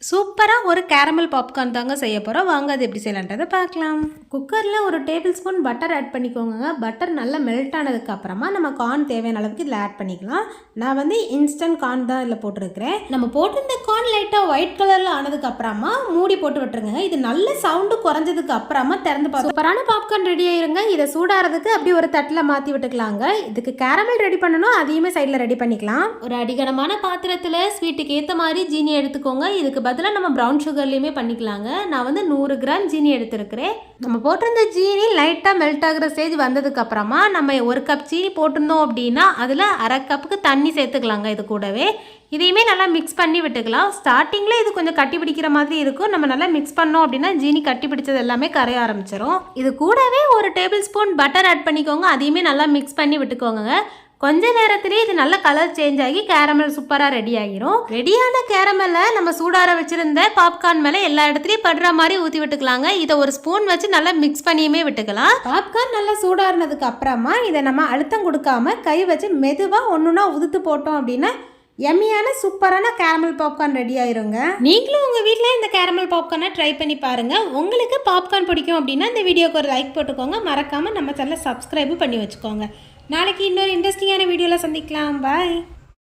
சூப்பராக ஒரு caramel popcorn தாங்க செய்ய போகிறோம். வாங்க அது எப்படி செய்யலான்றதை பார்க்கலாம். குக்கரில் ஒரு டேபிள் ஸ்பூன் பட்டர் ஆட் பண்ணிக்கோங்க. பட்டர் நல்லா மெல்ட் ஆனதுக்கு அப்புறமா நம்ம கார்ன் தேவையான அளவுக்கு இதில் ஆட் பண்ணிக்கலாம். நான் வந்து இன்ஸ்டன்ட் கார்ன் தான் இதில் போட்டிருக்கிறேன். நம்ம போட்டிருந்த கார்ன் லைட்டாக ஒயிட் கலரில் ஆனதுக்கு அப்புறமா மூடி போட்டு விட்டுருங்க. இது நல்ல சவுண்டு குறைஞ்சதுக்கு அப்புறமா திறந்து பார்த்து சூப்பரான பாப்கார்ன் ரெடி ஆயிருங்க. இதை சூடாகிறதுக்கு அப்படி ஒரு தட்டில் மாற்றி விட்டுக்கலாங்க. இதுக்கு கேரமல் ரெடி பண்ணணும், அதையுமே சைடில் ரெடி பண்ணிக்கலாம். ஒரு அடிகனமான பாத்திரத்தில் ஸ்வீட்டுக்கு ஏற்ற மாதிரி ஜீனி எடுத்துக்கோங்க. இதுக்கு பதிலாக நம்ம ப்ரௌன் சுகர்லேயுமே பண்ணிக்கலாங்க. நான் வந்து 100 கிராம் ஜீனி எடுத்துருக்கிறேன். நம்ம போட்டிருந்த ஜீனி லைட்டாக மெல்ட் ஆகிற ஸ்டேஜ் வந்ததுக்கு அப்புறமா நம்ம 1 கப் ஜீனி போட்டிருந்தோம் அப்படின்னா அதில் 1/2 கப்புக்கு தண்ணி சேர்த்துக்கலாங்க. இது கூடவே இதையுமே நல்லா மிக்ஸ் பண்ணி விட்டுக்கலாம். ஸ்டார்டிங்கில் இது கொஞ்சம் கட்டி பிடிக்கிற மாதிரி இருக்கும். நம்ம நல்லா மிக்ஸ் பண்ணோம் அப்படின்னா ஜீனி கட்டி பிடிச்சது எல்லாமே கரைய ஆரம்பிச்சிடும். இது கூடவே ஒரு டேபிள் ஸ்பூன் பட்டர் ஆட் பண்ணிக்கோங்க. அதையுமே நல்லா மிக்ஸ் பண்ணி விட்டுக்கோங்க. கொஞ்ச நேரத்திலேயே இது நல்ல கலர் சேஞ்ச் ஆகி கேரமல் சூப்பராக ரெடி ஆகிரும். ரெடியான கேரமலை நம்ம சூடார வச்சிருந்த பாப்கார்ன் மேலே எல்லா இடத்துலையும் படுற மாதிரி ஊற்றி விட்டுக்கலாங்க. இதை ஒரு ஸ்பூன் வச்சு நல்லா மிக்ஸ் பண்ணியுமே விட்டுக்கலாம். பாப்கார்ன் நல்லா சூடாறினதுக்கு அப்புறமா இதை நம்ம அழுத்தம் கொடுக்காம கை வச்சு மெதுவாக ஒன்றுனா உதுத்து போட்டோம் அப்படின்னா எம்மியான சூப்பரான கேரமல் பாப்கார்ன் ரெடி ஆயிருங்க. நீங்களும் உங்கள் வீட்டில் இந்த கேரமல் பாப்கார்னை ட்ரை பண்ணி பாருங்கள். உங்களுக்கு பாப்கார்ன் பிடிக்கும் அப்படின்னா இந்த வீடியோக்கு ஒரு லைக் போட்டுக்கோங்க. மறக்காமல் நம்ம சேனலை சப்ஸ்கிரைபும் பண்ணி வச்சுக்கோங்க. நாளைக்கு இன்னொரு இன்ட்ரெஸ்டிங்கான வீடியோவில் சந்திக்கலாம். பாய்.